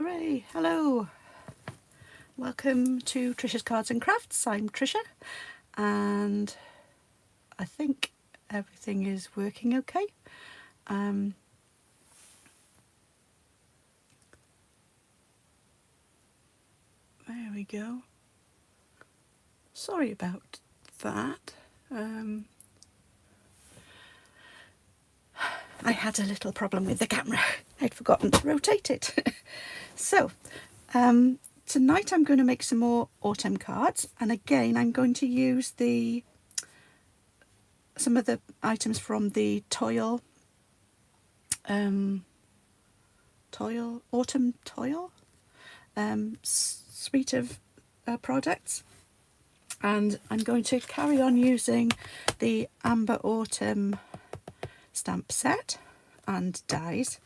Hooray! Hello! Welcome to Trisha's Cards and Crafts. I'm Trisha and I think everything is working okay. There we go. Sorry about that. I had a little problem with the camera. I'd forgotten to rotate it. So, tonight I'm going to make some more autumn cards, and again I'm going to use some of the items from the autumn toil suite of products, and I'm going to carry on using the Amber Autumn stamp set and dies,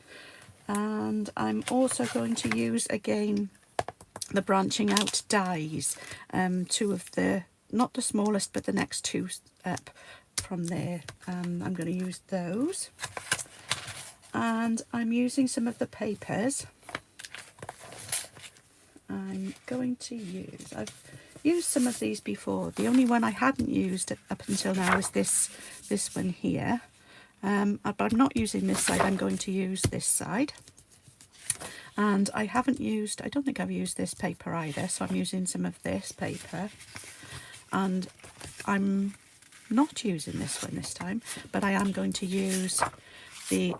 and I'm also going to use again the branching out dies, two of the, not the smallest but the next two up from there. I'm going to use those, and I'm using some of the papers. I'm going to use, I've used some of these before. The only one I hadn't used up until now is this one here. But I'm not using this side, I'm going to use this side. And I don't think I've used this paper either, so I'm using some of this paper. And I'm not using this one this time, but I am going to use the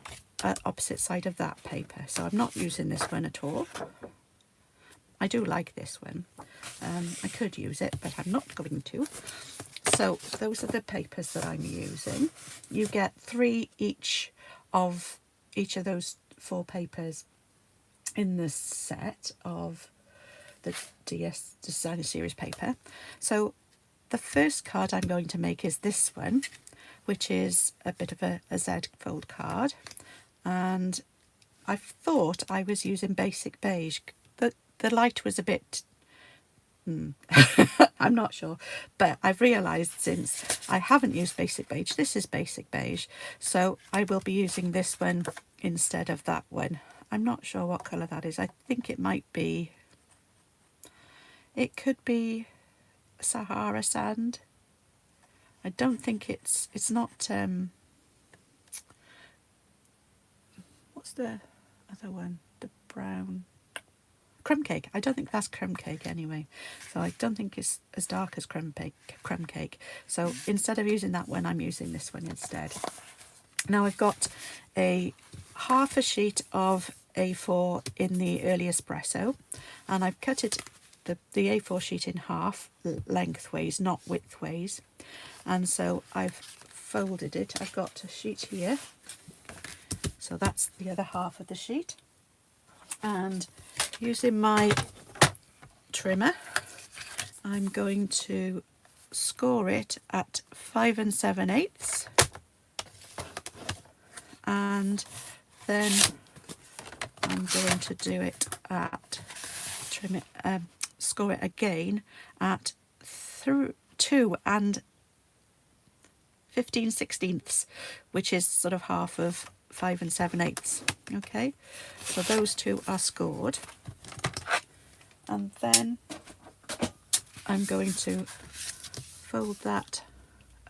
opposite side of that paper. So I'm not using this one at all. I do like this one. I could use it, but I'm not going to. So those are the papers that I'm using. You get 3 each of those 4 papers in the set of the DS Designer Series paper. So the first card I'm going to make is this one, which is a bit of a Z fold card. And I thought I was using Basic Beige, but the light was a bit I'm not sure, but I've realised since I haven't used Basic Beige, this is Basic Beige, so I will be using this one instead of that one. I'm not sure what colour that is. I think it might be, it could be Sahara Sand. I don't think it's not, what's the other one? The brown. Crumb Cake. I don't think that's Crumb Cake anyway, so I don't think it's as dark as Crumb Cake. So instead of using that one, I'm using this one instead. Now I've got half a sheet of A4 in the Early Espresso, and I've cut it the A4 sheet in half lengthways, not widthways, and so I've folded it. I've got a sheet here, so that's the other half of the sheet, and using my trimmer, I'm going to score it at 5 7/8, and then I'm going to do it at score it again at 2 15/16, which is sort of half of 5 7/8. Okay, so those two are scored, and then I'm going to fold that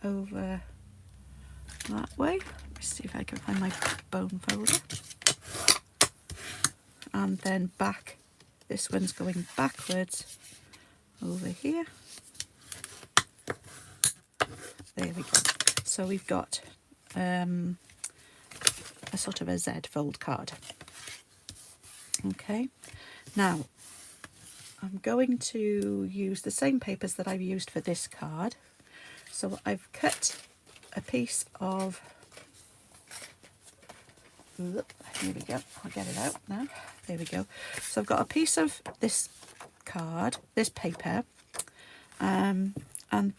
over that way. Let's see if I can find my bone folder, and then back. This one's going backwards over here. There we go. So we've got a sort of a Z fold card. Okay, now I'm going to use the same papers that I've used for this card. So I've cut a piece of, here we go, I'll get it out now. There we go. So I've got a piece of this card, this paper, and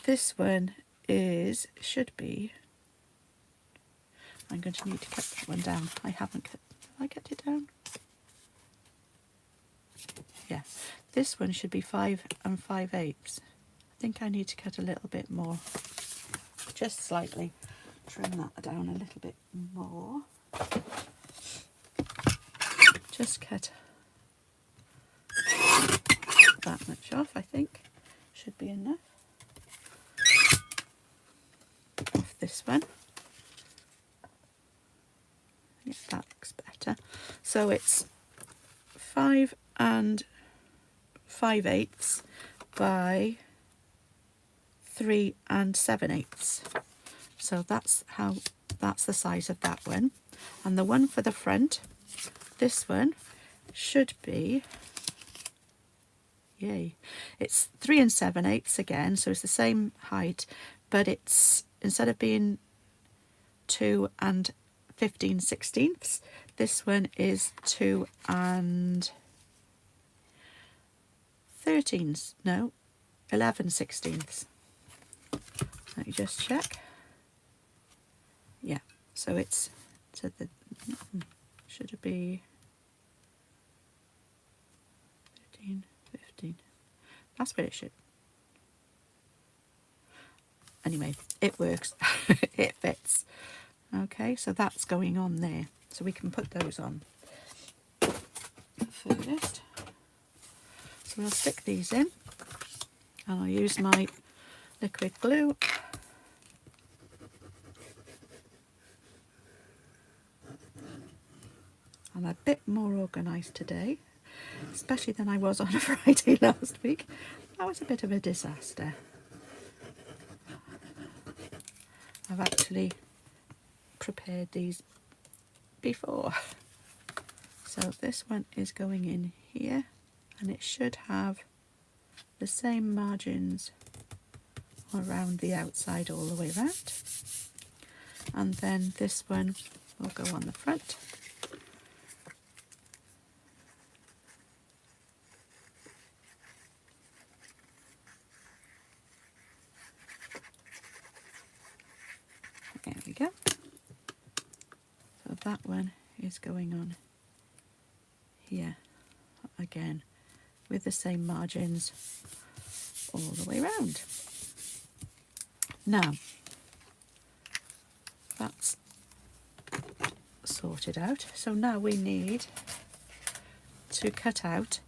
this one should be, I'm going to need to cut that one down. I haven't cut, have I cut it down? Yeah, this one should be 5 5/8. I think I need to cut a little bit more, just slightly, trim that down a little bit more. Just cut that much off, I think. Should be enough. Off this one. Yeah, that looks better. So it's 5 5/8 by 3 7/8. So that's the size of that one. And the one for the front, this one should be, yay, it's 3 7/8 again, so it's the same height, but it's, instead of being 2 15/16, this one is 2 11/16. Let me just check. Yeah, so it's to the, should it be 13, 15? That's what it should. Anyway, it works. It fits. Okay, so that's going on there. So we can put those on first. So I'll stick these in, and I'll use my liquid glue. I'm a bit more organised today, especially than I was on a Friday last week. That was a bit of a disaster. I've actually prepared these before. So this one is going in here, and it should have the same margins around the outside all the way around. And then this one will go on the front. There we go. So that one is going on here again with the same margins all the way around. Now that's sorted out, so now we need to cut out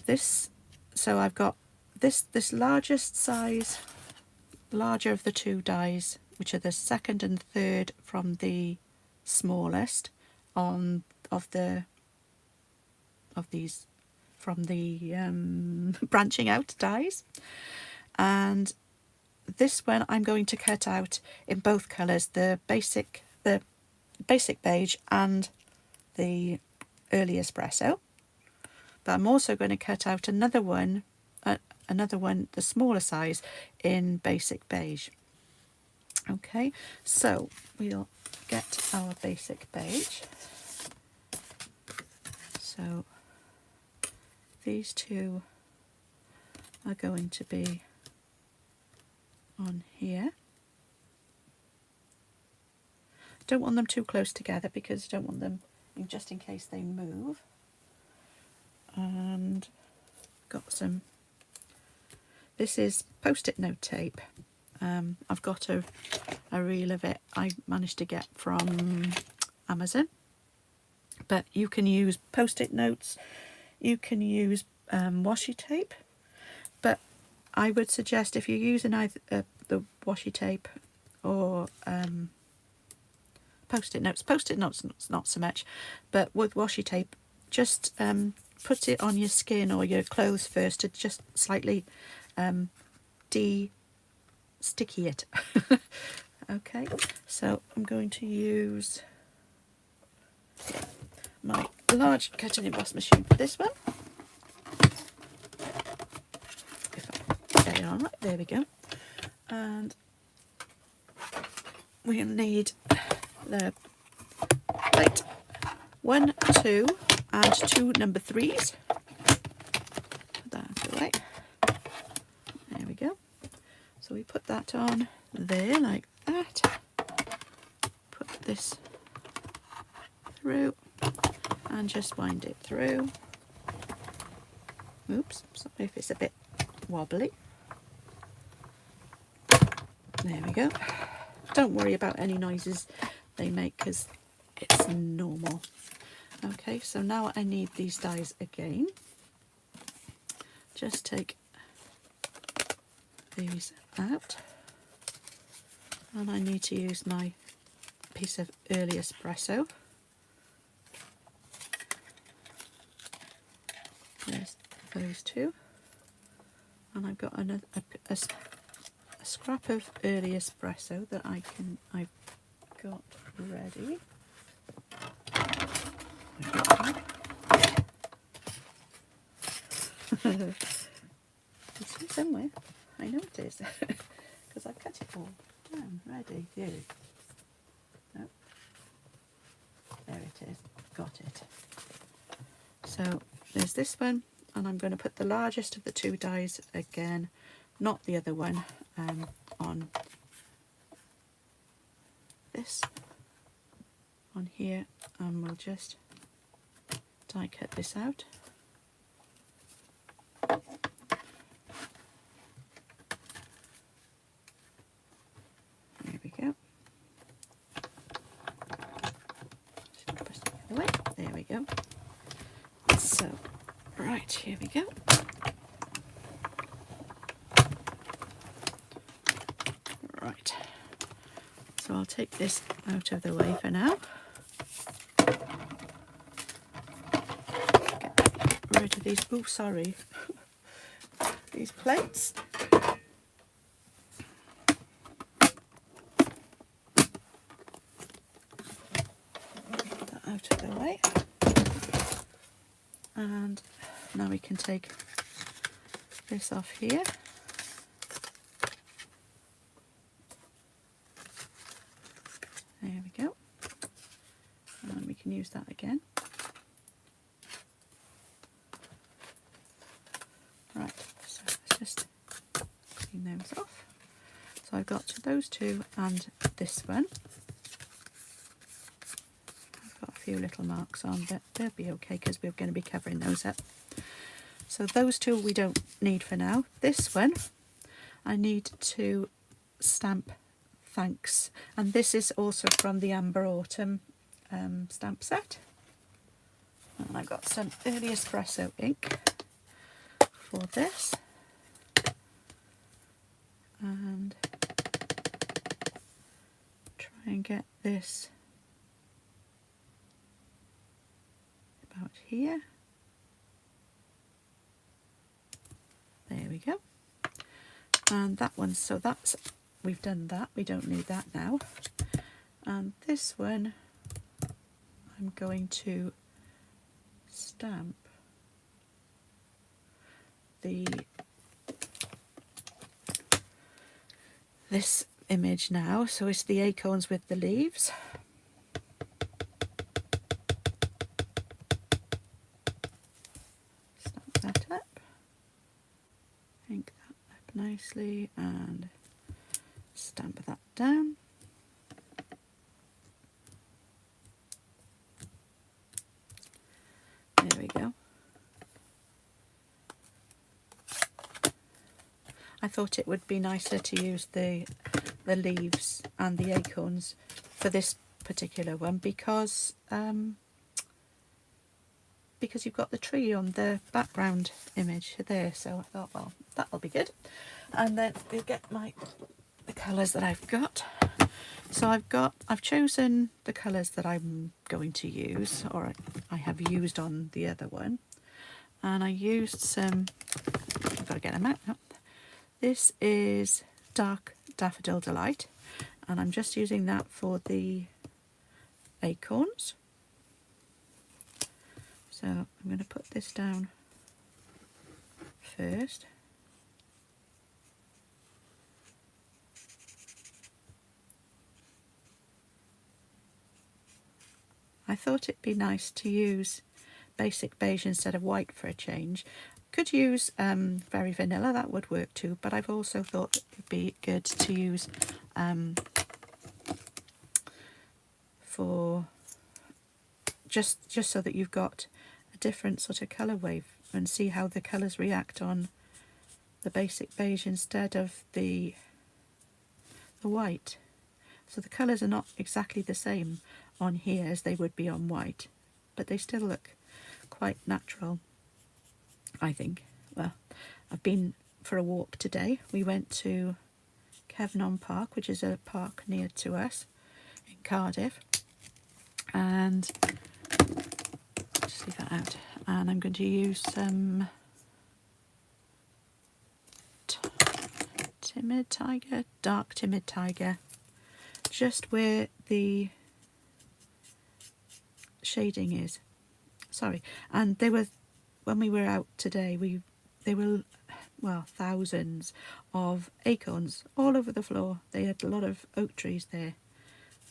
this. So I've got this largest size, larger of the two dies, which are the second and third from the smallest of these from the branching out dies, and this one I'm going to cut out in both colours, the basic beige and the early espresso. But I'm also going to cut out another one, the smaller size, in basic beige. Okay, so we'll get our basic beige. So these two are going to be on here. Don't want them too close together because I don't want them, just in case they move. And got some, this is post-it note tape. I've got a reel of it I managed to get from Amazon, but you can use post-it notes, you can use washi tape, but I would suggest, if you're using either the washi tape or post-it notes not so much, but with washi tape, just put it on your skin or your clothes first to just slightly de-sticky it. Okay, so I'm going to use my large cut and emboss machine for this one. If I get it on right, there we go. And we'll need the plate 1, 2 and 2 number 3s. Put that out of the way. There we go. So we put that on there like that. Put this through and just wind it through. Oops, sorry if it's a bit wobbly. There we go. Don't worry about any noises they make because it's normal. Okay, so now I need these dies again. just take these out, and I need to use my piece of early espresso. There's those two, and I've got another a scrap of early espresso that I've got ready. It's here somewhere. I know it is because I've cut it all down ready. Here. Nope. There it is. Got it. So there's this one, and I'm going to put the largest of the two dies again, not the other one, on this on here, and we'll just die cut this out. There we go. Press the other way. There we go. So, right, here we go. Right. So I'll take this out of the way for now. Get rid of these. Oh, sorry. These plates. Get that out of the way. And now we can take this off here. There we go. And we can use that again. Right, so let's just clean those off. So I've got those two and this one. I've got a few little marks on, but they'll be okay because we're going to be covering those up. So those two we don't need for now. This one I need to stamp thanks, and this is also from the Amber Autumn stamp set. And I've got some early espresso ink for this, and try and get this about here. There we go. And that one, so that's, we've done that, we don't need that now. And this one I'm going to stamp this image now, so it's the acorns with the leaves. Stamp that up, ink that up nicely, and stamp that down. There we go. I thought it would be nicer to use the leaves and the acorns for this particular one because you've got the tree on the background image there. So I thought, well, that'll be good. And then we'll get the colours that I've got. So I've chosen the colours that I'm going to use, or I have used on the other one, and I used some. I've got to get them out now. This is Dark Daffodil Delight, and I'm just using that for the acorns. So I'm going to put this down first. I thought it'd be nice to use basic beige instead of white for a change. Could use Very Vanilla, that would work too, but I've also thought it'd be good to use for just so that you've got a different sort of colour wave and see how the colours react on the basic beige instead of the white. So the colours are not exactly the same on here as they would be on white, but they still look quite natural, I think, well, I've been for a walk today. We went to Kevnon Park, which is a park near to us in Cardiff, and just leave that out. And I'm going to use some Timid Tiger, dark Timid Tiger, just where the shading is. Sorry, and they were, when we were out today, they were, well, thousands of acorns all over the floor. They had a lot of oak trees there,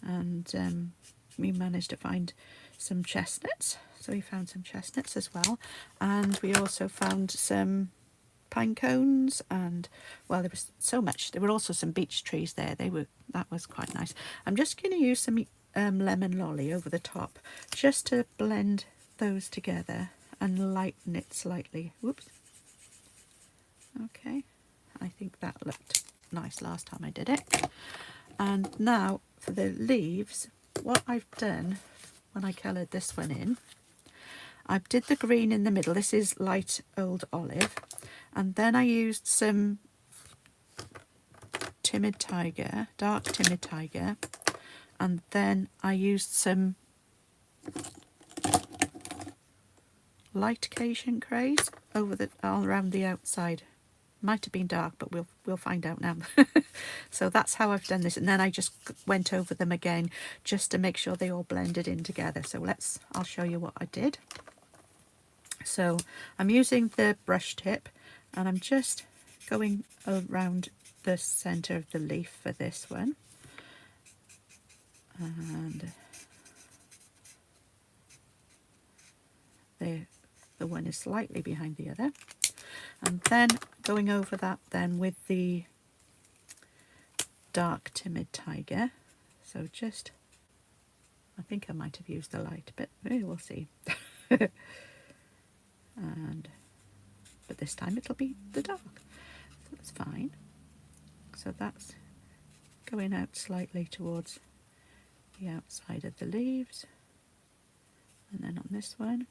and we managed to find some chestnuts. So we found some chestnuts as well, and we also found some pine cones, and well, there was so much. There were also some beech trees there. That was quite nice. I'm just going to use some lemon lolly over the top just to blend those together and lighten it slightly. Whoops. Okay, I think that looked nice last time I did it. And now for the leaves, what I've done when I coloured this one in, I did the green in the middle. This is light old olive, and then I used some Timid Tiger, dark Timid Tiger, and then I used some light Cajun Craze all around the outside. Might have been dark, but we'll find out now. So that's how I've done this, and then I just went over them again just to make sure they all blended in together. So I'll show you what I did. So I'm using the brush tip, and I'm just going around the centre of the leaf for this one, and the one is slightly behind the other, and then going over that then with the dark Timid Tiger. So just, I think I might have used the light, but we'll see. But this time it'll be the dark, so that's fine. So that's going out slightly towards the outside of the leaves, and then on this one,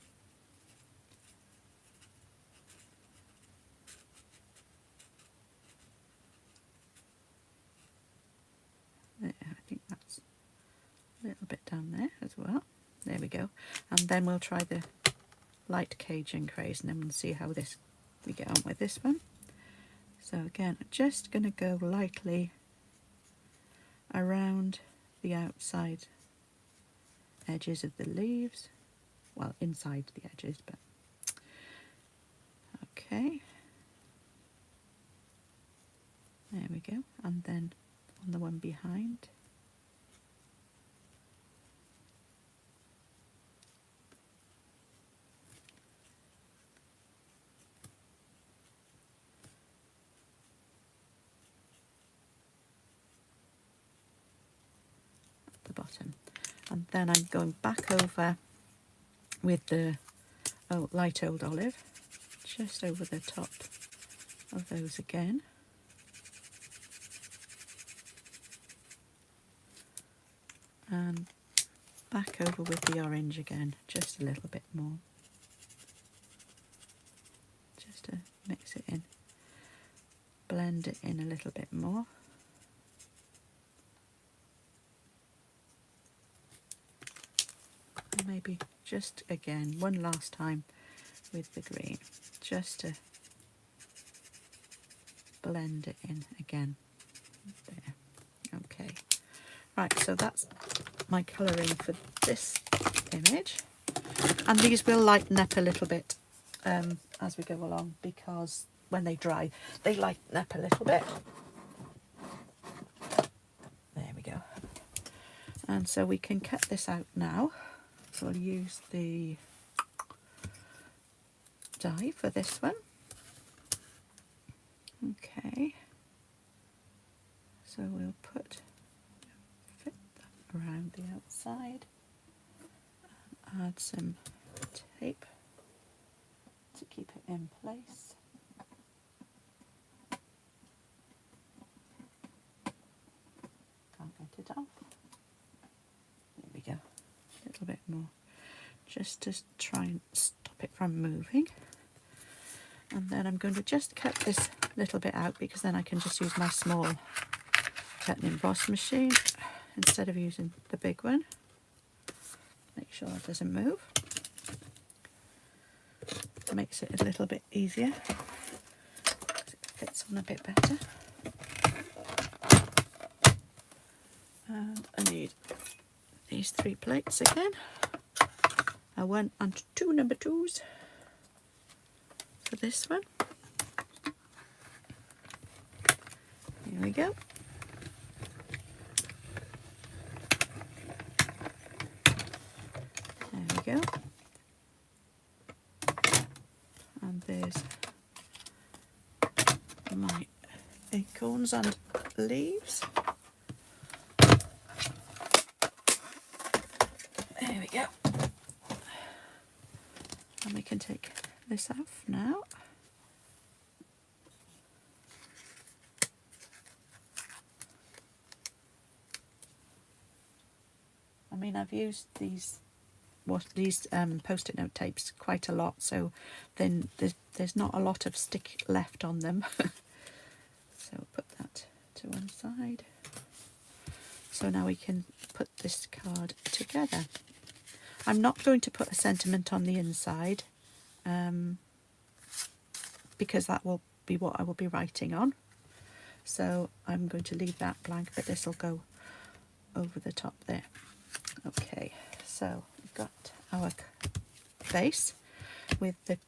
I think that's a little bit down there as well. There we go. And then we'll try the light Cajun Craze, and then we'll see how we get on with this one. So again, I'm just going to go lightly around the outside edges of the leaves, well, inside the edges, but okay, there we go. And then on the one behind, at the bottom, and then I'm going back over with the light old olive, just over the top of those again. And back over with the orange again, just a little bit more, just to mix it in, blend it in a little bit more. And maybe just again, one last time with the green, just to blend it in again. There. Okay. Right, so that's my colouring for this image. And these will lighten up a little bit as we go along, because when they dry, they lighten up a little bit. There we go. And so we can cut this out now. So I'll use the die for this one. Okay. So we'll fit that around the outside and add some tape to keep it in place. Can't get it off. There we go. A little bit more, just to try and stop it from moving. And then I'm going to just cut this little bit out, because then I can just use my small cut and emboss machine instead of using the big one. Make sure it doesn't move. It makes it a little bit easier, because it fits on a bit better. And I need these 3 plates again. A 1 and 2 number 2s for this one. Here we go. There we go. And there's my acorns and leaves. There we go. And we can take this off now. I mean, I've used these post-it note tapes quite a lot, so then there's not a lot of stick left on them. So put that to one side. So now we can put this card together. I'm not going to put a sentiment on the inside, because that will be what I will be writing on. So I'm going to leave that blank, but this will go over the top there. Okay, so we've got our base with the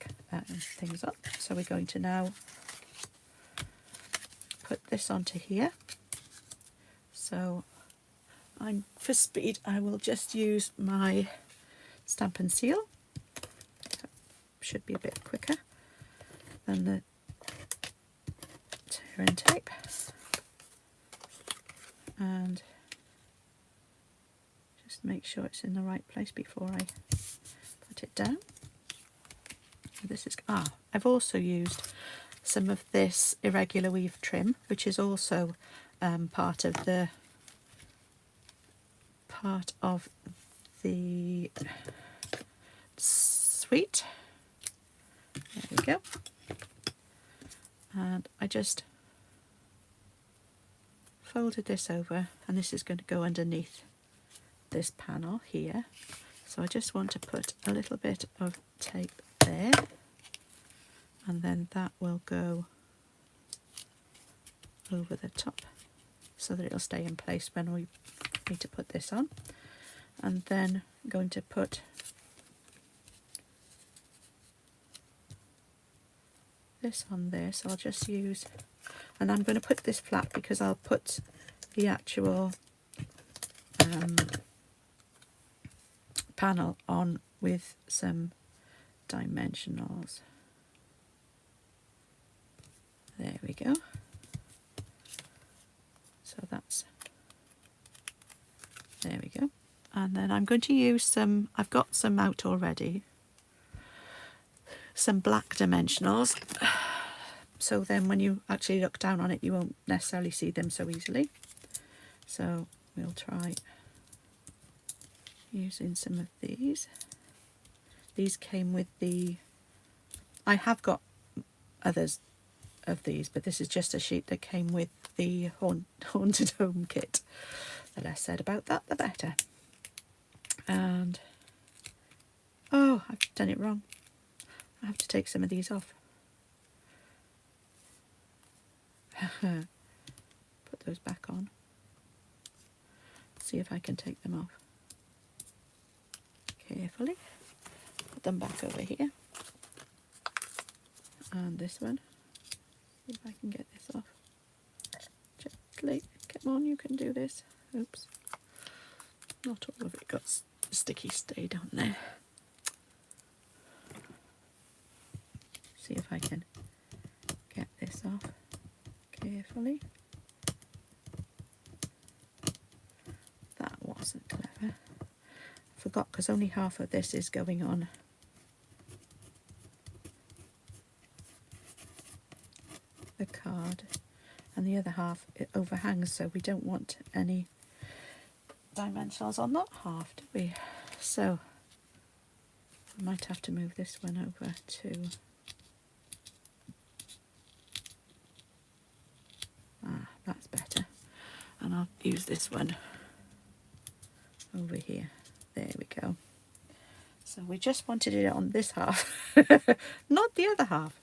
things up. So we're going to now put this onto here. So for speed, I will just use my stamp and seal. Should be a bit quicker than the tear and tape. And just make sure it's in the right place before I put it down. This is I've also used some of this irregular weave trim, which is also part of the suite. There we go. And I just folded this over, and this is going to go underneath this panel here. So I just want to put a little bit of tape there, and then that will go over the top so that it'll stay in place when we need to put this on. And then I'm going to put this on there, so I'll just use, and I'm going to put this flat because I'll put the actual panel on with some dimensionals. There we go. So that's, there we go. And then I'm going to use some, I've got some out already, some black dimensionals, so then when you actually look down on it you won't necessarily see them so easily. So we'll try using some of these. These came with the, I have got others of these, but this is just a sheet that came with the Haunted Home kit. The less said about that, the better. And, oh, I've done it wrong. I have to take some of these off. Put those back on. See if I can take them off. Carefully. Put them back over here. And this one. See if I can get this off. Gently. Come on, you can do this. Oops. Not all of it got sticky stayed on there. See if I can get this off carefully. That wasn't clever. I forgot, because only half of this is going on the card and the other half it overhangs, so we don't want any dimensionals on that half, do we? So I might have to move this one over to And I'll use this one over here. There we go. So we just wanted it on this half, not the other half.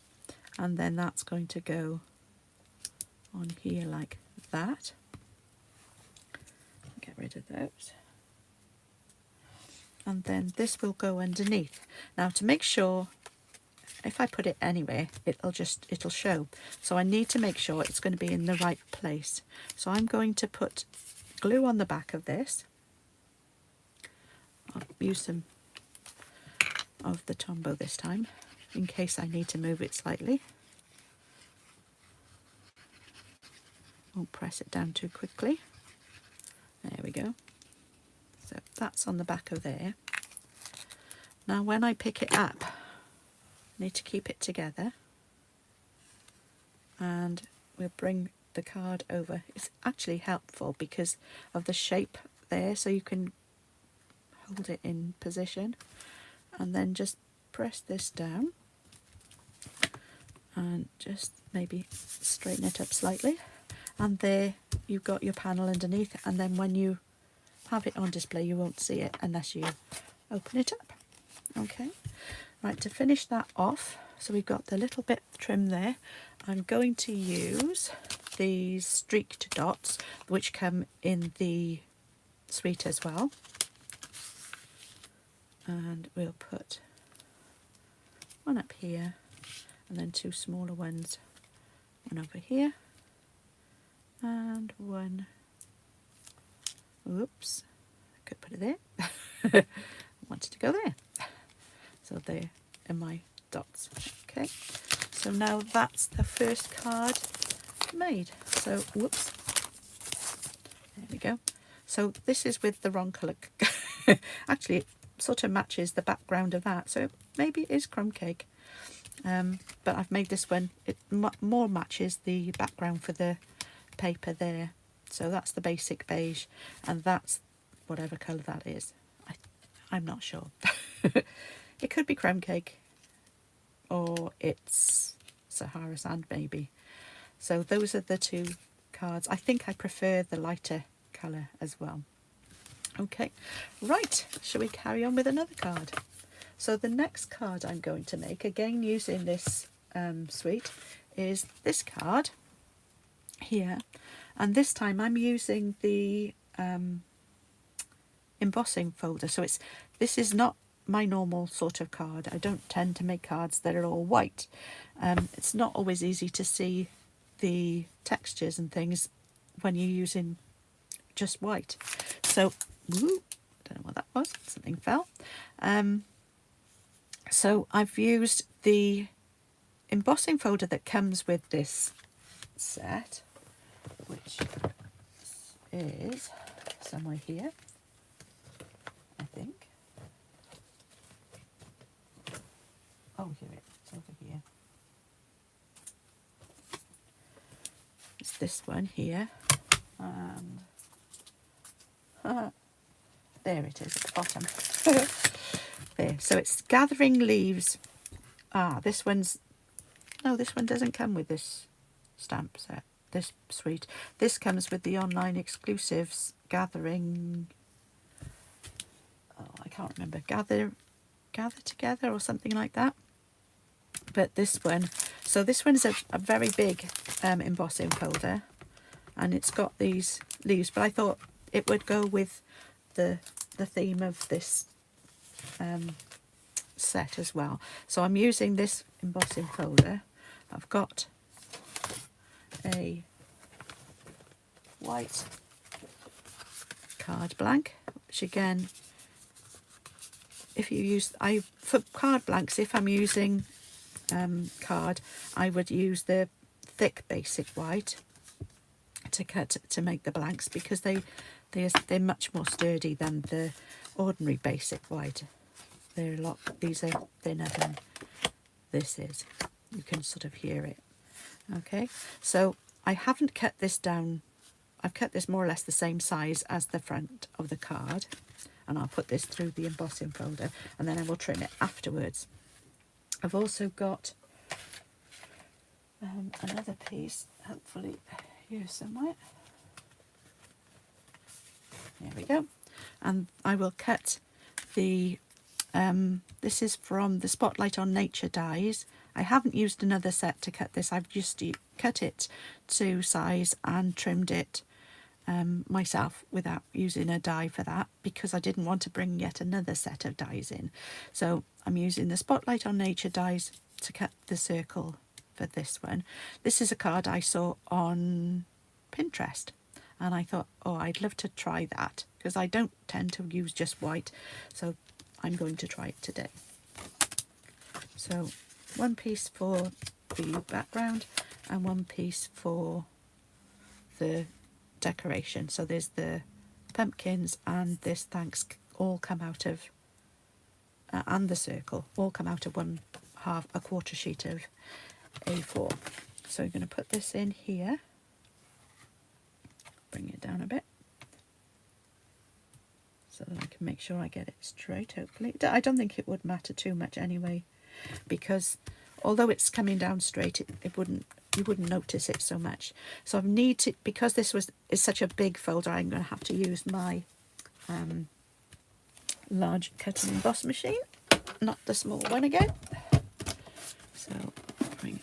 And then that's going to go on here like that. Get rid of those. And then this will go underneath. Now to make sure, if I put it anywhere, it'll show. So I need to make sure it's going to be in the right place. So I'm going to put glue on the back of this. I'll use some of the Tombow this time, in case I need to move it slightly. Won't press it down too quickly. There we go. So that's on the back of there. Now when I pick it up, I need to keep it together. And we'll bring the card over. It's actually helpful because of the shape there, so you can hold it in position. And then just press this down. And just maybe straighten it up slightly. And there you've got your panel underneath, and then when you have it on display you won't see it unless you open it up. Okay, right, to finish that off, so we've got the little bit trim there. I'm going to use these streaked dots which come in the suite as well, and we'll put one up here and then two smaller ones, one over here and one, oops, I could put it there. I wanted to go there. So there are my dots. Okay, so now that's the first card made. So whoops, there we go. So this is with the wrong colour. Actually it sort of matches the background of that, so maybe it is crumb cake. But I've made this one, it more matches the background for the paper there. So that's the basic beige, and that's whatever colour that is. I'm not sure. It could be crumb cake, or it's Sahara sand maybe. So those are the two cards. I think I prefer the lighter colour as well. Okay, right, shall we carry on with another card? So the next card I'm going to make, again using this suite, is this card here, and this time I'm using the embossing folder. So this is not my normal sort of card. I don't tend to make cards that are all white. It's not always easy to see the textures and things when you're using just white. So, woo, don't know what that was, something fell. So I've used the embossing folder that comes with this set, which is somewhere here, I think. Oh, here it is, it's over here. It's this one here, and there it is at the bottom. There, so it's Gathering Leaves. This one's, no, this one doesn't come with this stamp set, this suite. This comes with the online exclusives, Gathering, I can't remember, Gather Together or something like that. But this one, so this one's a very big embossing folder, and it's got these leaves, but I thought it would go with the theme of this set as well. So I'm using this embossing folder. I've got a white card blank, which again, if you use, for card blanks, if I'm using card, I would use the thick basic white to cut to make the blanks, because they're much more sturdy than the ordinary basic white. They're a lot, these are thinner than this is. You can sort of hear it. Okay, so I haven't cut this down. I've cut this more or less the same size as the front of the card, and I'll put this through the embossing folder, and then I will trim it afterwards. I've also got another piece, hopefully here somewhere. There we go. And I will cut the, this is from the Spotlight on Nature dies. I haven't used another set to cut this. I've just cut it to size and trimmed it myself without using a die for that, because I didn't want to bring yet another set of dies in. So I'm using the Spotlight on Nature dies to cut the circle for this one. This is a card I saw on Pinterest and I thought, oh, I'd love to try that, because I don't tend to use just white, so I'm going to try it today. So one piece for the background and one piece for the decoration. So there's the pumpkins and this thanks all come out of and the circle all come out of a quarter sheet of A4. So I'm going to put this in here, bring it down a bit so that I can make sure I get it straight. Hopefully I don't think it would matter too much anyway, because although it's coming down straight, you wouldn't notice it so much. So I need to, because this is such a big folder, I'm going to have to use my large cut and emboss machine, not the small one again. So bring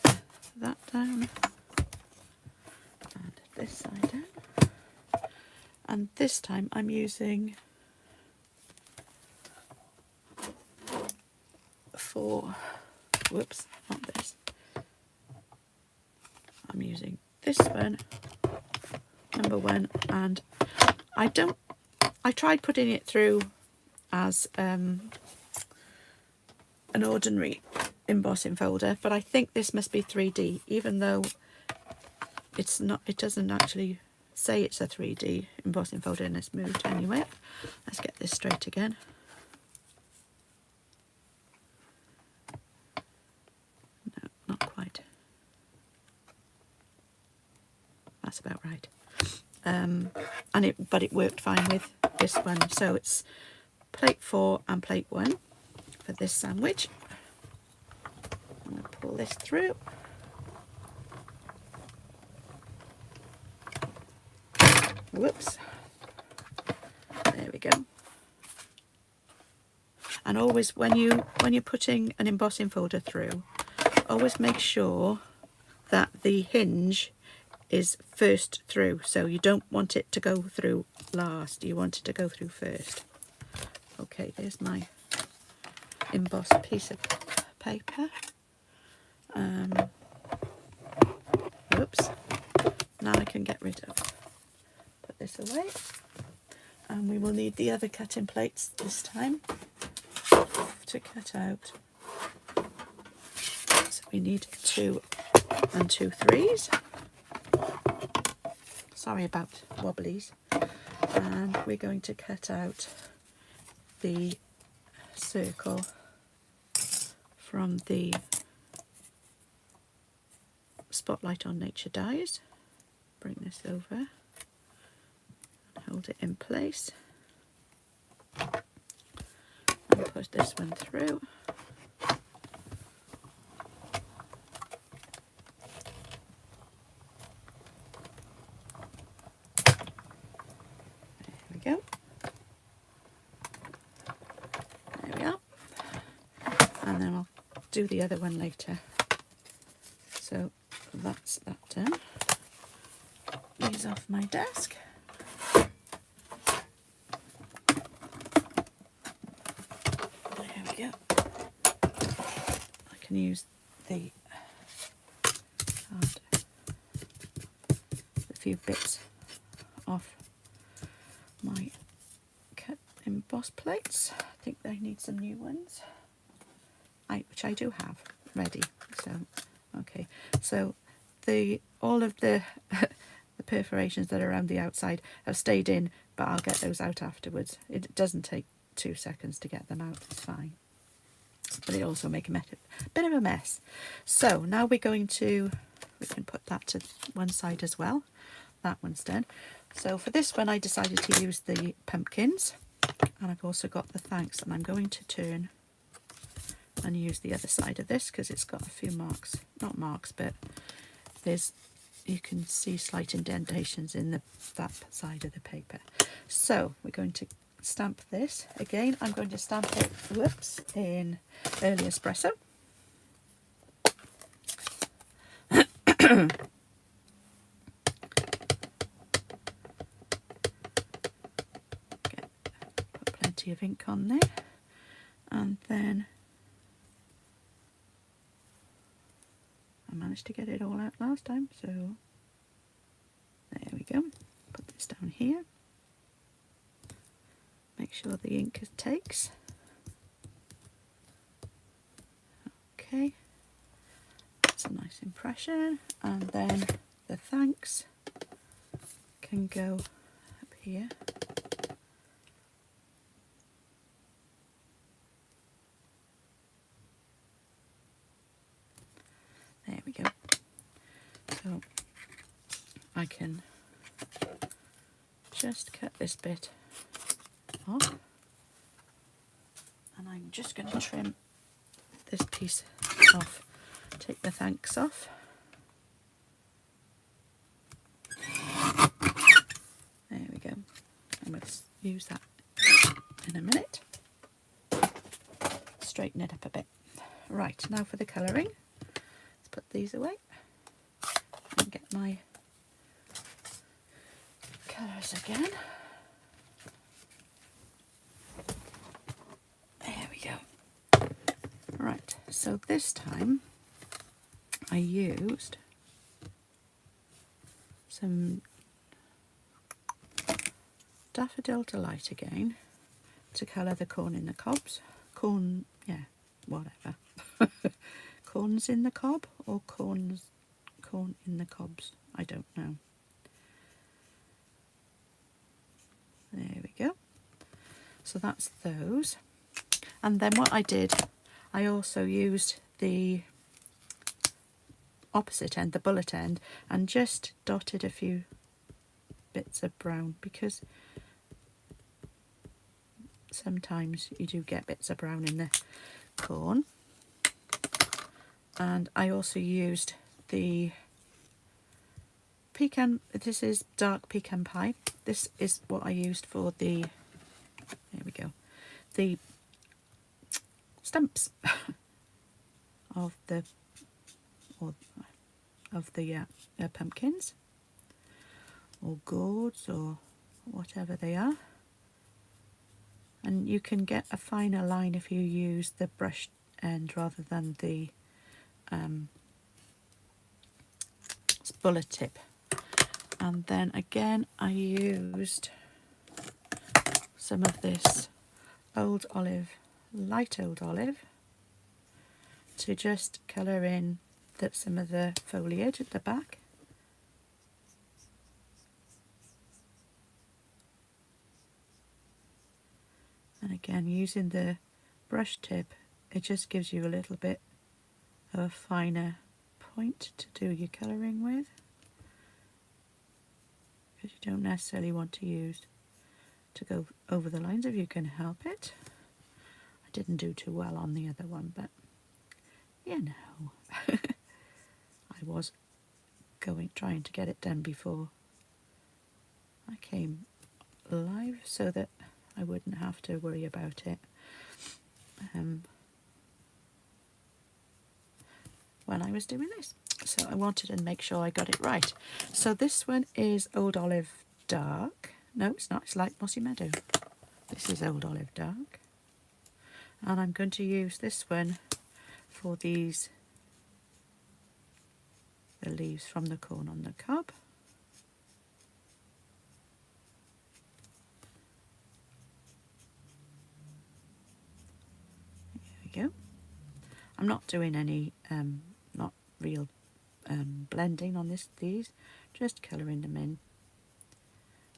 that down and this side down, and this time I'm using not this. I'm using this one, number 1, and I tried putting it through as an ordinary embossing folder, but I think this must be 3D, even though it's not. It doesn't actually say it's a 3D embossing folder, and it's moved anyway. Let's get this straight again. No, not quite. That's about right. But it worked fine with this one. So it's plate 4 and plate 1 for this sandwich. I'm going to pull this through. Whoops. There we go. And always when you're putting an embossing folder through, always make sure that the hinge is first through. So you don't want it to go through last, you want it to go through first. Okay, there's my embossed piece of paper. Whoops. Now I can get rid of. Put this away. And we will need the other cutting plates this time to cut out. So we need 2 and 2 3s. Sorry about wobblies. And we're going to cut out the circle from the Spotlight on Nature dies. Bring this over and hold it in place. And push this one through. Go. There we are. And then I'll do the other one later. So that's that done. These off my desk. There we go. I can use the card, a few bits off my cut emboss plates. I think they need some new ones, which I do have ready. So okay, so all of the the perforations that are around the outside have stayed in, but I'll get those out afterwards. It doesn't take 2 seconds to get them out, it's fine, but they also make a bit of a mess. So now we can put that to one side as well. That one's done. So for this one I decided to use the pumpkins, and I've also got the thanks, and I'm going to turn and use the other side of this because it's got a few marks, not marks, but you can see slight indentations in that side of the paper. So we're going to stamp this. Again, I'm going to stamp it, whoops, in Early Espresso. Put plenty of ink on there, and then I managed to get it all out last time, so there we go. Put this down here. Make sure the ink takes. Okay, that's a nice impression, and then the thanks can go up here. There we go. So I can just cut this bit off, and I'm just going to trim this piece off, take the thanks off. There we go. I'm going to use that in a minute. Straighten it up a bit. Right, now for the colouring. Let's put these away and get my colours again. There we go. Right, so this time I used some Daffodil Delight again to colour the corn in the cobs. Corn, yeah, whatever. Corns in the cob or corn in the cobs, I don't know. There we go. So that's those. And then what I did, I also used the opposite end, the bullet end, and just dotted a few bits of brown, because sometimes you do get bits of brown in the corn. And I also used the pecan, this is dark pecan pie. This is what I used for the, there we go, the stumps of the pumpkins or gourds or whatever they are. And you can get a finer line if you use the brush end rather than the bullet tip. And then again I used some of this Old Olive, light Old Olive, to just colour in some of the foliage at the back. And again, using the brush tip, it just gives you a little bit of a finer point to do your colouring with, because you don't necessarily want to use to go over the lines if you can help it. I didn't do too well on the other one, but you know, I was trying to get it done before I came live so that I wouldn't have to worry about it when I was doing this. So I wanted to make sure I got it right. So this one is Old Olive Dark. No, it's not. It's Light Mossy Meadow. This is Old Olive Dark. And I'm going to use this one for the leaves from the corn on the cob. There we go. I'm not doing any, not real blending on these, just colouring them in.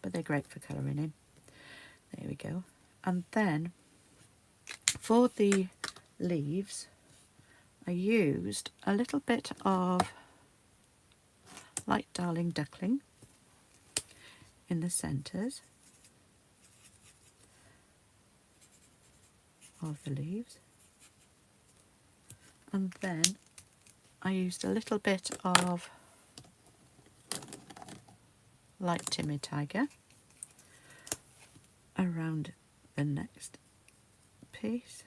But they're great for colouring in. There we go. And then for the leaves, I used a little bit of Light Darling Duckling in the centres of the leaves, and then I used a little bit of light Timid Tiger around the next piece.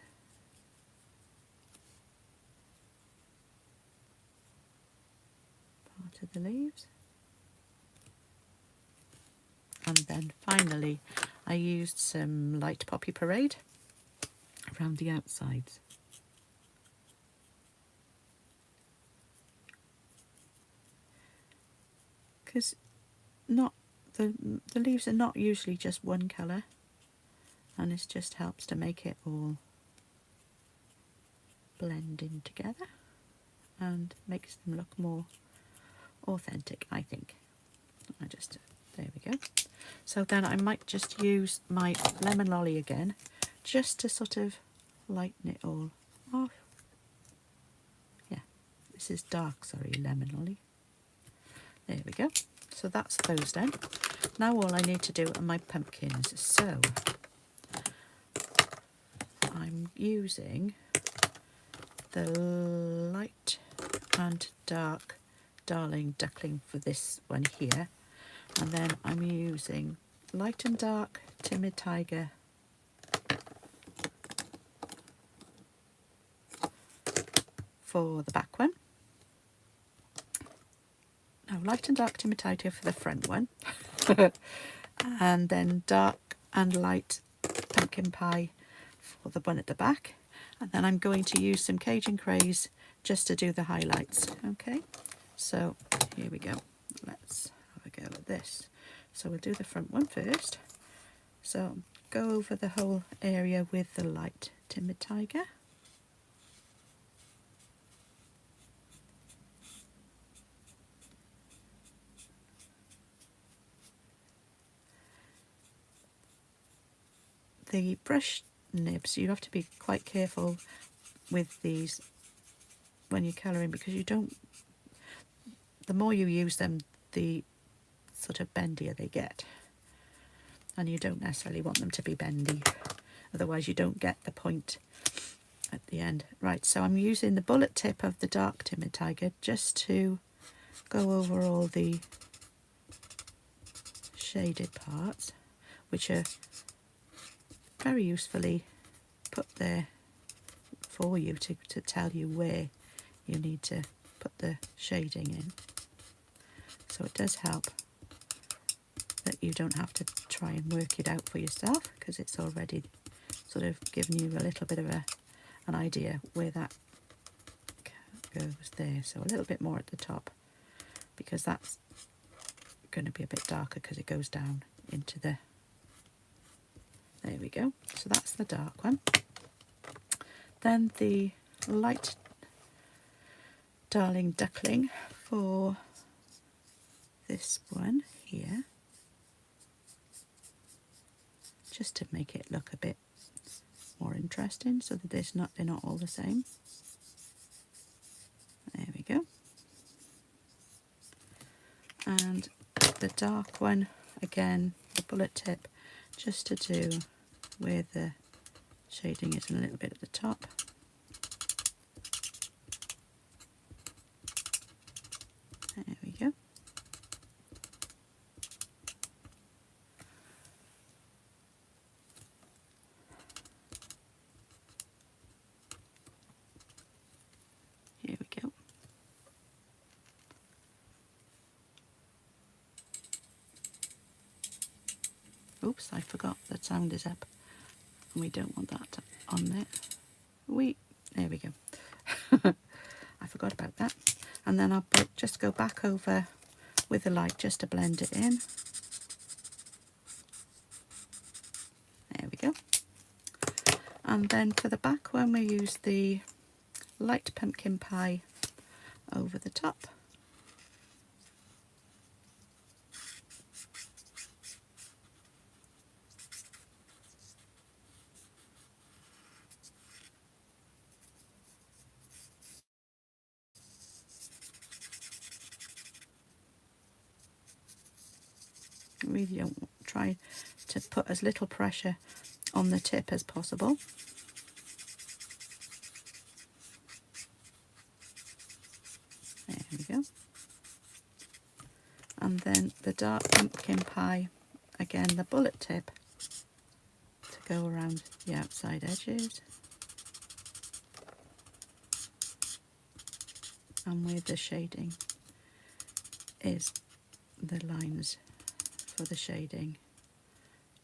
Part of the leaves. And then finally I used some light Poppy Parade around the outsides. Because not the leaves are not usually just one colour, and it just helps to make it all blend in together and makes them look more authentic, I think. There we go. So then I might just use my Lemon Lolly again, just to sort of lighten it all off. Yeah, this is dark, sorry, Lemon Lolly. There we go. So that's those done. Now all I need to do are my pumpkins. So I'm using the light and dark Darling Duckling for this one here. And then I'm using light and dark Timid Tiger for the back one. No, light and dark Timid Tiger for the front one. And then dark and light Pumpkin Pie for the one at the back. And then I'm going to use some Cajun Craze just to do the highlights. Okay, so here we go. Let's have a go at this. So we'll do the front one first. So go over the whole area with the light Timid Tiger. The brush nibs, you have to be quite careful with these when you're colouring, because you don't, the more you use them, the sort of bendier they get, and you don't necessarily want them to be bendy, otherwise you don't get the point at the end. Right, so I'm using the bullet tip of the dark Timid Tiger just to go over all the shaded parts, which are very usefully put there for you to tell you where you need to put the shading in. So it does help that you don't have to try and work it out for yourself, because it's already sort of given you a little bit of an idea where that goes there. So a little bit more at the top, because that's going to be a bit darker because it goes down into the, there we go. So that's the dark one. Then the light Darling Duckling for this one here, just to make it look a bit more interesting, so that they're not all the same. There we go. And the dark one again, the bullet tip, just to do where the shading is, and a little bit at the top. There we go. Here we go. Oops, I forgot that sound is up, and we don't want that on there. There we go. I forgot about that. And then I'll just go back over with the light just to blend it in. There we go. And then for the back one, we use the light Pumpkin Pie over the top. Really don't try to put as little pressure on the tip as possible. There we go. And then the dark pumpkin pie, again the bullet tip to go around the outside edges, and with the shading is the lines for the shading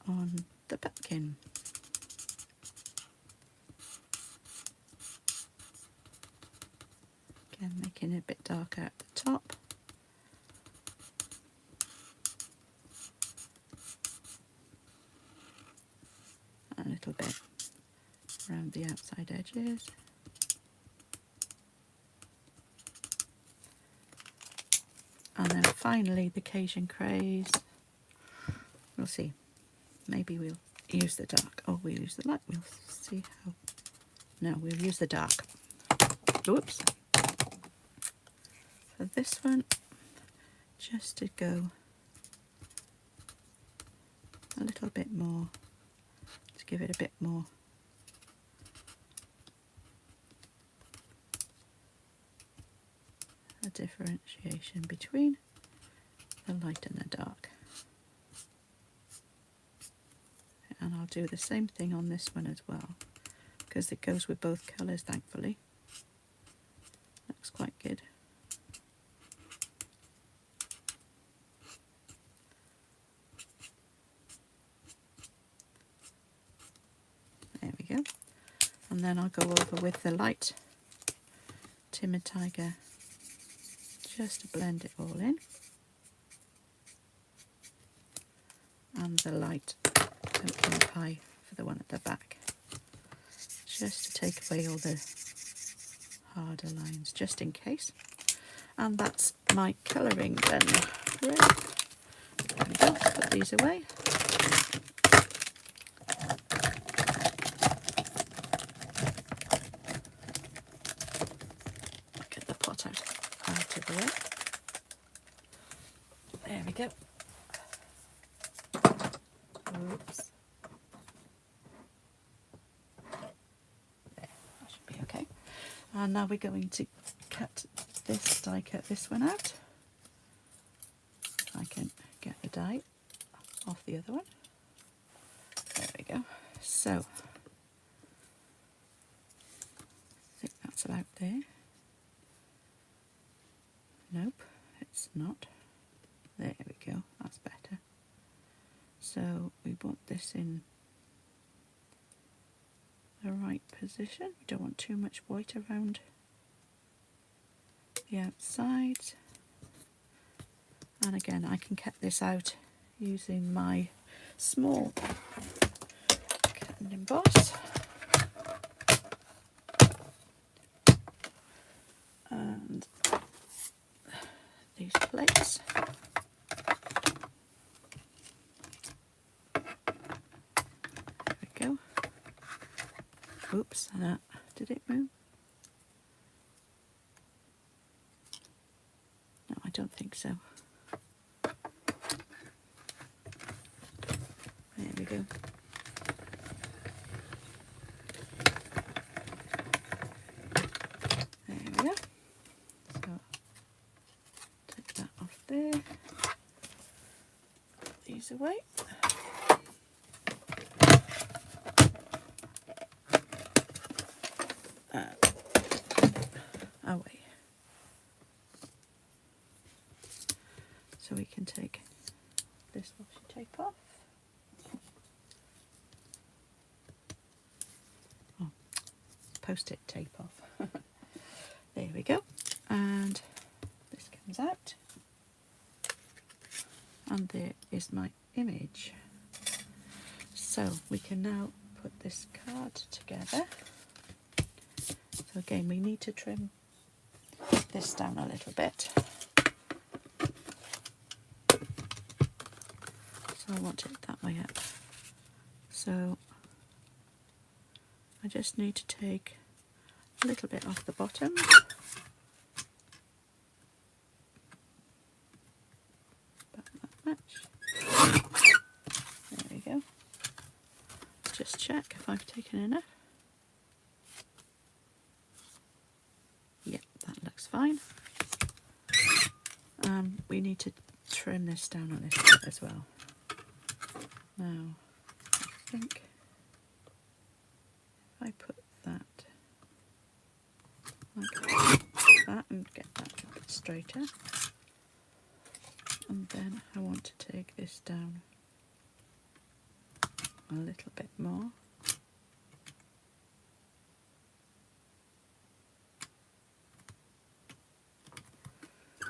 on the pumpkin. Again, making it a bit darker at the top. And a little bit around the outside edges. And then finally the Cajun Craze. We'll see. Maybe we'll use the dark. Oh, we'll use the light. We'll see how. No, we'll use the dark. Whoops. For this one, just to go a little bit more, to give it a bit more a differentiation between the light and the dark. And I'll do the same thing on this one as well, because it goes with both colours, thankfully. Looks quite good. There we go. And then I'll go over with the light Timid Tiger, just to blend it all in. And the light pumpkin pie for the one at the back, just to take away all the harder lines, just in case. And that's my colouring done. Right. There we go. Put these away. Get the pot out of the way. There we go. Oops. There, that should be okay. And now we're going to die cut this one out. If I can get the die off the other one. There we go. So, I think that's about there. Nope, it's not. There we go, that's better. So we want this in the right position. We don't want too much white around the outside. And again, I can cut this out using my small cut and emboss. And these plates. There we go. Oops, did it move? No, I don't think so. There we go. There we go. So take that off there. Put these away. Away. So we can take this washi tape off. Oh, post-it tape off. There we go. And this comes out. And there is my image. So we can now put this card together. So again, we need to trim this down a little bit. So I want it that way up. So I just need to take a little bit off the bottom. About that much. There we go. Just check if I've taken enough. Yep, that looks fine. We need to trim this down on this bit as well. Now, I think if I put that like that and get that a bit straighter, and then I want to take this down a little bit more.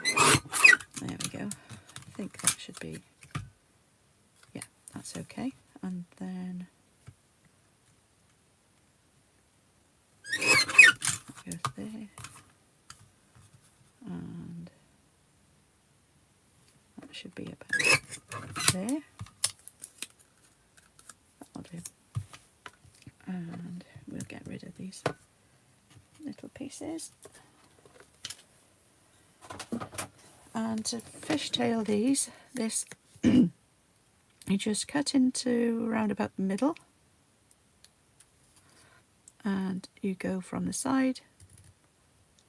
There we go. I think that should be, yeah, that's okay. And then that goes there, and that should be about there. That'll do. And we'll get rid of these little pieces. And to fishtail this you just cut into around about the middle, and you go from the side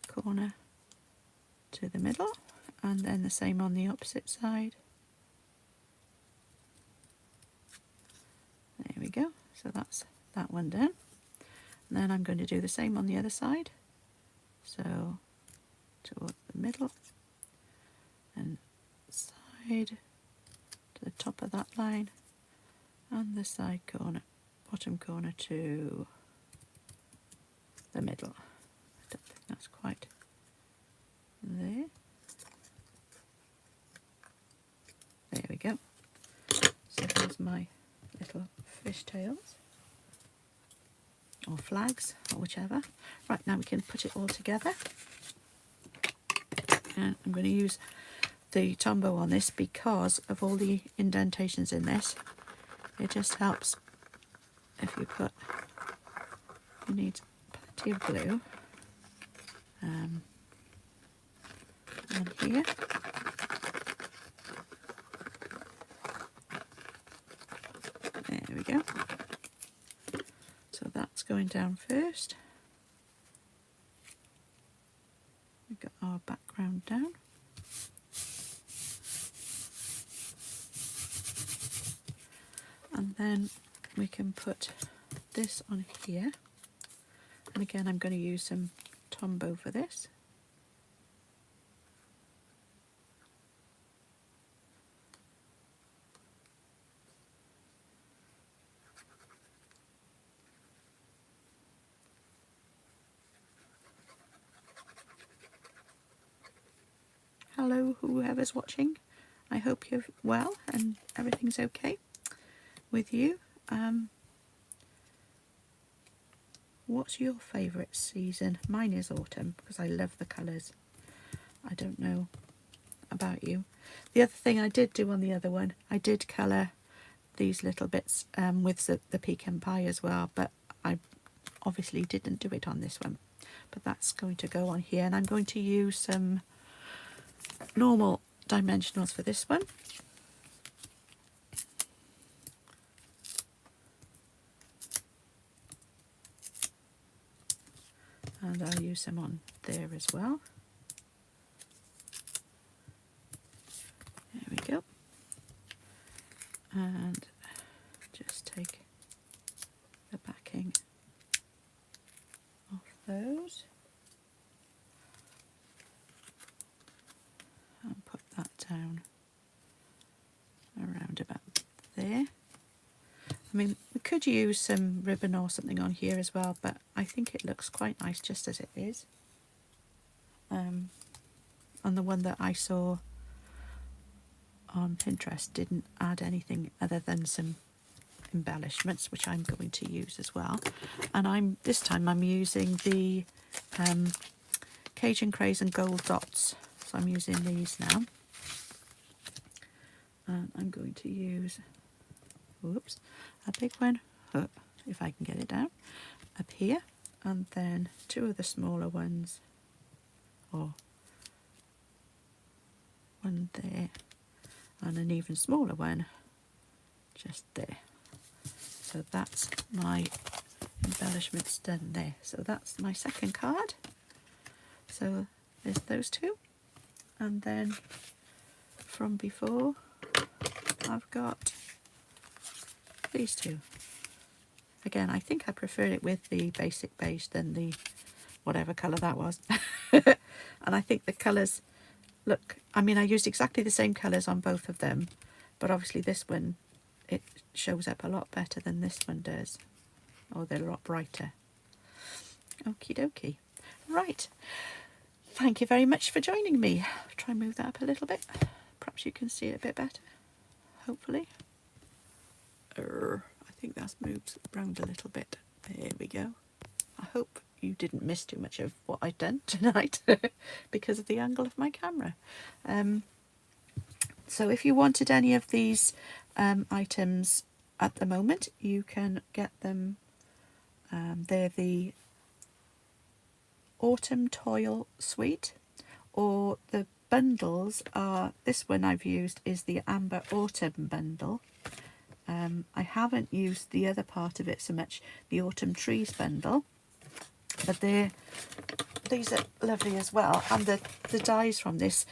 corner to the middle, and then the same on the opposite side. There we go. So that's that one done. And then I'm going to do the same on the other side. So towards the middle and side to the top of that line, and the side corner, bottom corner to the middle. I don't think that's quite there. There we go. So there's my little fishtails, or flags, or whichever. Right, now we can put it all together. And I'm going to use the Tombow on this because of all the indentations in this. It just helps if you put, you need plenty of glue on here. There we go. So that's going down first. We've got our background down. And then we can put this on here. And again, I'm going to use some Tombow for this. Hello, whoever's watching. I hope you're well and everything's okay with you. What's your favourite season? Mine is autumn because I love the colours. I don't know about you. The other thing I did do on the other one, I did colour these little bits with the pecan pie as well, but I obviously didn't do it on this one. But that's going to go on here, and I'm going to use some normal dimensionals for this one. And I'll use them on there as well. There we go. And just take the backing off those and put that down around about there. I mean, we could use some ribbon or something on here as well, but I think it looks quite nice just as it is. And the one that I saw on Pinterest didn't add anything other than some embellishments, which I'm going to use as well. And this time I'm using the Cajun Craze and Gold Dots. So I'm using these now. And I'm going to use, whoops, a big one, if I can get it down, up here, and then two of the smaller ones, or one there, and an even smaller one just there. So that's my embellishments done there. So that's my second card. So there's those two, and then from before, I've got these two. Again, I think I preferred it with the basic beige than the whatever colour that was. And I think the colours look, I mean, I used exactly the same colours on both of them, but obviously this one, it shows up a lot better than this one does. Oh, they're a lot brighter. Okie dokie. Right. Thank you very much for joining me. I'll try and move that up a little bit. Perhaps you can see it a bit better, hopefully. I think that's moved round a little bit. There we go. I hope you didn't miss too much of what I've done tonight because of the angle of my camera. So if you wanted any of these items at the moment, you can get them. They're the Autumn Toil Suite, or the bundles are, this one I've used is the Amber Autumn bundle. I haven't used the other part of it so much, the Autumn Trees bundle, but these are lovely as well. And the dies from this,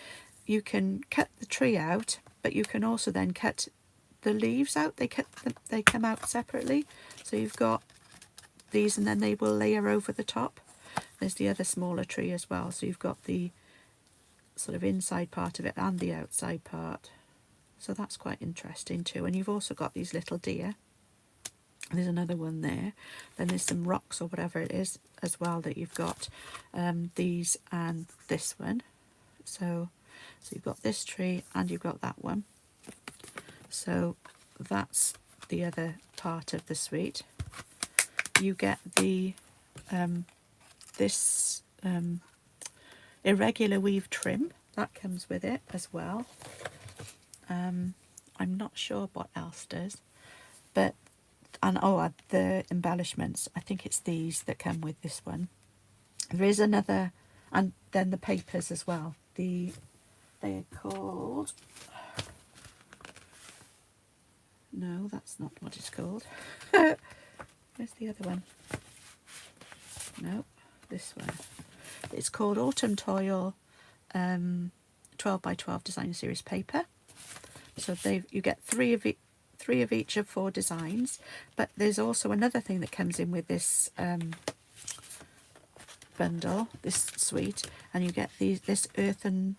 you can cut the tree out, but you can also then cut the leaves out. They come out separately, so you've got these, and then they will layer over the top. There's the other smaller tree as well, so you've got the sort of inside part of it and the outside part. So that's quite interesting too. And you've also got these little deer. There's another one there. Then there's some rocks or whatever it is as well that you've got. These and this one. So you've got this tree and you've got that one. So that's the other part of the suite. You get the this irregular weave trim that comes with it as well. I'm not sure what else does, but the embellishments, I think it's these that come with this one. There is another, and then the papers as well. They're called, no, that's not what it's called. Where's the other one? No, this one. It's called Autumn Toil 12 by 12 Designer Series paper. So you get three of each of 4 designs, but there's also another thing that comes in with this bundle, this suite, and you get this earthen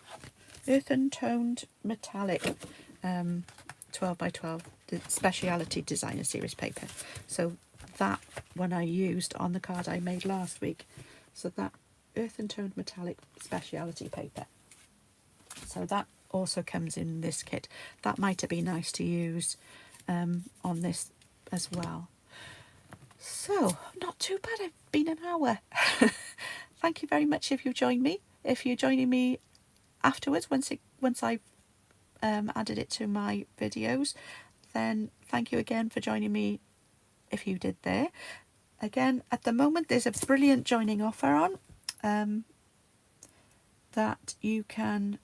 toned metallic 12 by 12 speciality designer series paper. So that one I used on the card I made last week. So that earthen toned metallic speciality paper. So that also comes in this kit. That might have been nice to use on this as well. So not too bad. I've been an hour. Thank you very much if you joined me. If you're joining me afterwards, once I've added it to my videos, then thank you again for joining me if you did there. Again, at the moment there's a brilliant joining offer on that you can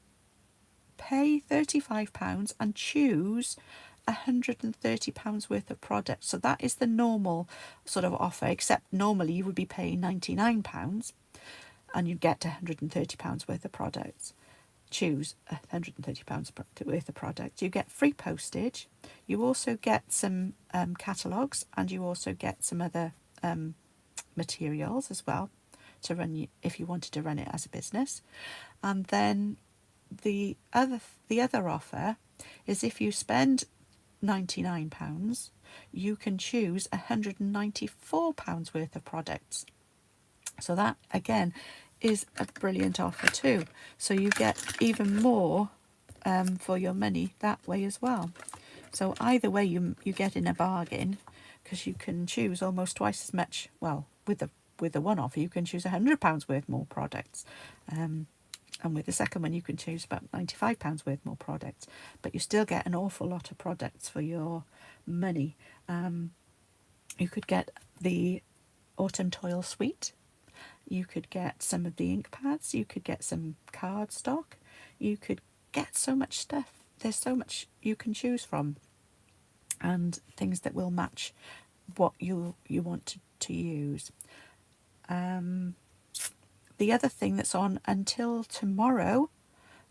pay £35 and choose £130 worth of product. So that is the normal sort of offer, except normally you would be paying £99 and you get £130 worth of products. Choose £130 worth of products. You get free postage. You also get some catalogues, and you also get some other materials as well to run if you wanted to run it as a business. And then the other offer is if you spend £99, you can choose £194 worth of products. So that again is a brilliant offer too. So you get even more for your money that way as well. So either way you get in a bargain, because you can choose almost twice as much. Well, with the one offer you can choose £100 worth more products. And with the second one, you can choose about £95 worth more products, but you still get an awful lot of products for your money. You could get the Autumn Toil Suite. You could get some of the ink pads. You could get some cardstock. You could get so much stuff. There's so much you can choose from, and things that will match what you want to use. The other thing that's on until tomorrow,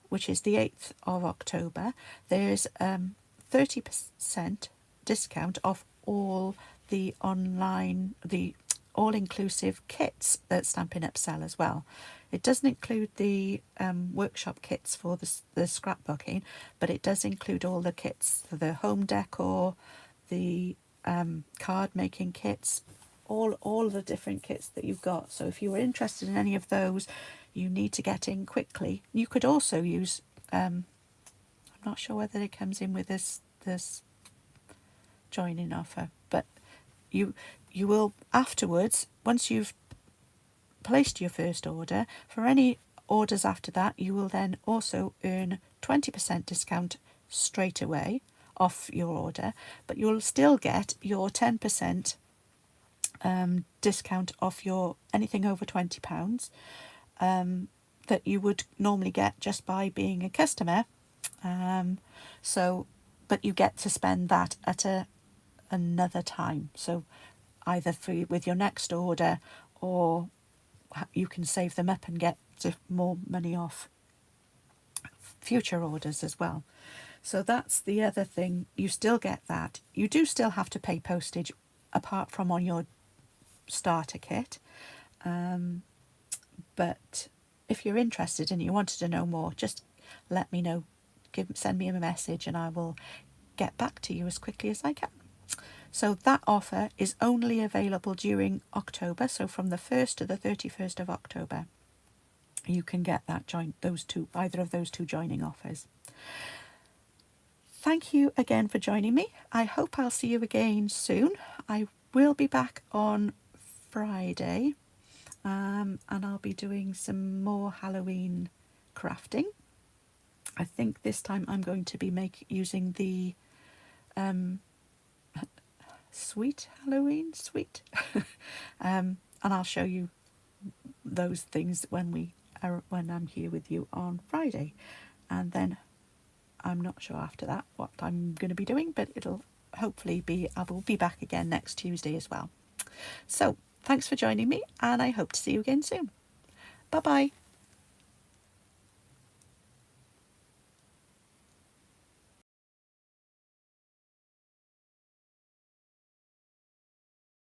which is the 8th of October, there's 30% discount off all the online, the all-inclusive kits that Stampin' Up sell as well. It doesn't include the workshop kits for the scrapbooking, but it does include all the kits for the home decor, the card making kits, all the different kits that you've got. So if you were interested in any of those, you need to get in quickly. You could also use, I'm not sure whether it comes in with this join-in offer, but you will afterwards, once you've placed your first order, for any orders after that, you will then also earn 20% discount straight away off your order, but you'll still get your 10% discount off your anything over £20 that you would normally get just by being a customer. But you get to spend that at another time. So either with your next order, or you can save them up and get more money off future orders as well. So that's the other thing. You still get that. You do still have to pay postage apart from on your starter kit. But if you're interested and you wanted to know more, just let me know. Send me a message and I will get back to you as quickly as I can. So that offer is only available during October. So from the 1st to the 31st of October, you can get that either of those two joining offers. Thank you again for joining me. I hope I'll see you again soon. I will be back on Friday, and I'll be doing some more Halloween crafting. I think this time I'm going to be using the sweet Halloween sweet, and I'll show you those things when I'm here with you on Friday, and then I'm not sure after that what I'm going to be doing, but it'll hopefully I will be back again next Tuesday as well. So thanks for joining me, and I hope to see you again soon. Bye bye.